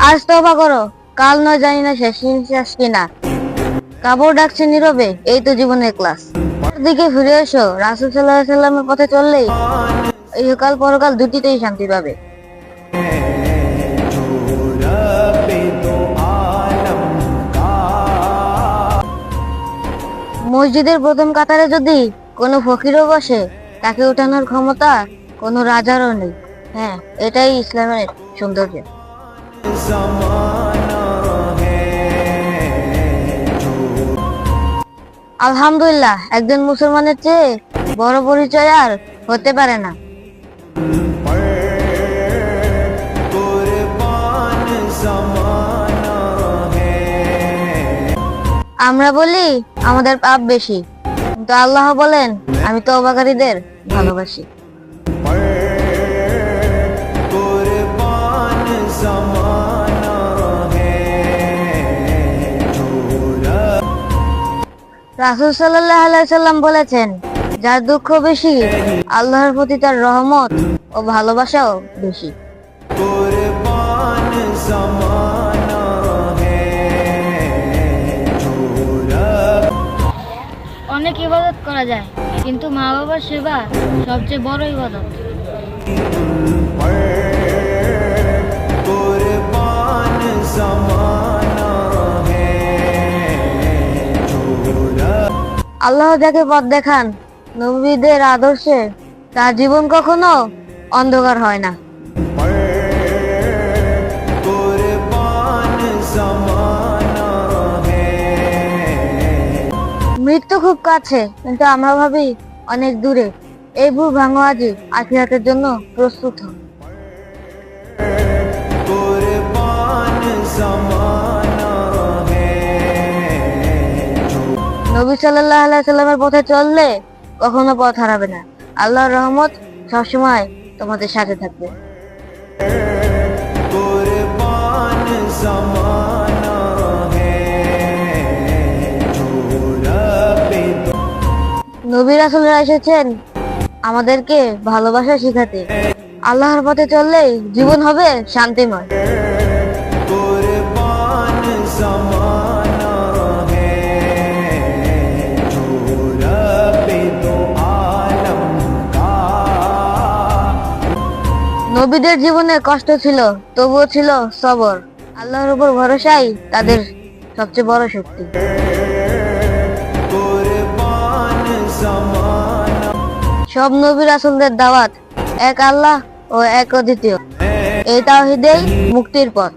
আজ তওবা করো, কাল নয় জানি না শেষ নিঃশ্বাস কিনা। কাবর ডাকছে নীরবে, এই তো জীবনের ক্লাস। দিকে ফিরে এসো, রাসূল সাল্লাল্লাহু আলাইহি সাল্লামের পথে চললেই ইহকাল পরকাল দুটিতেই শান্তি পাবে। মসজিদের প্রথম কাতারে যদি কোনো ফকিরও বসে, তাকে উঠানোর ক্ষমতা কোনো রাজারও নেই। হ্যাঁ, এটাই ইসলামের সৌন্দর্য। আলহামদুলিল্লাহ, একজন মুসলমানের চেয়ে বড় পরিচয় আর হতে পারে না। আমরা বলি আমাদের পাপ বেশি, কিন্তু আল্লাহ বলেন আমি তওবাকারীদের ভালোবাসি। রাসূল সাল্লাল্লাহু আলাইহি সাল্লাম বলেছেন, যার দুঃখ বেশি, আল্লাহর প্রতি তার রহমত ও ভালোবাসাও বেশি। অনেক ইবাদত করা যায়, কিন্তু মা বাবার সেবা সবচেয়ে বড় ইবাদত। আল্লাহ যাকে পথ দেখান নবীদের আদর্শে, তার জীবন কখনো অন্ধকার হয় না। মৃত্যু খুব কাছে, কিন্তু আমরা ভাবি অনেক দূরে। এই ভুল ভাঙো আজই, আখিরাতের জন্য প্রস্তুত হও। নবী সাল্লাল্লাহু আলাইহি সাল্লামের পথে চললে কখনো পথ হারাবে না। আল্লাহর রহমত সবসময় তোমাদের সাথে থাকবে। নবী রাসূলরা এসেছেন আমাদেরকে ভালোবাসা শিখাতে। আল্লাহর পথে চললেই জীবন হবে শান্তিময়। নবীদের জীবনে কষ্ট ছিল, তবুও ছিল সবর। আল্লাহর উপর ভরসাই তাদের সবচেয়ে বড় শক্তি। সব নবী রাসূলদের দাওয়াত এক আল্লাহ ও এক অদ্বিতীয়। এই তাওহীদেই মুক্তির পথ।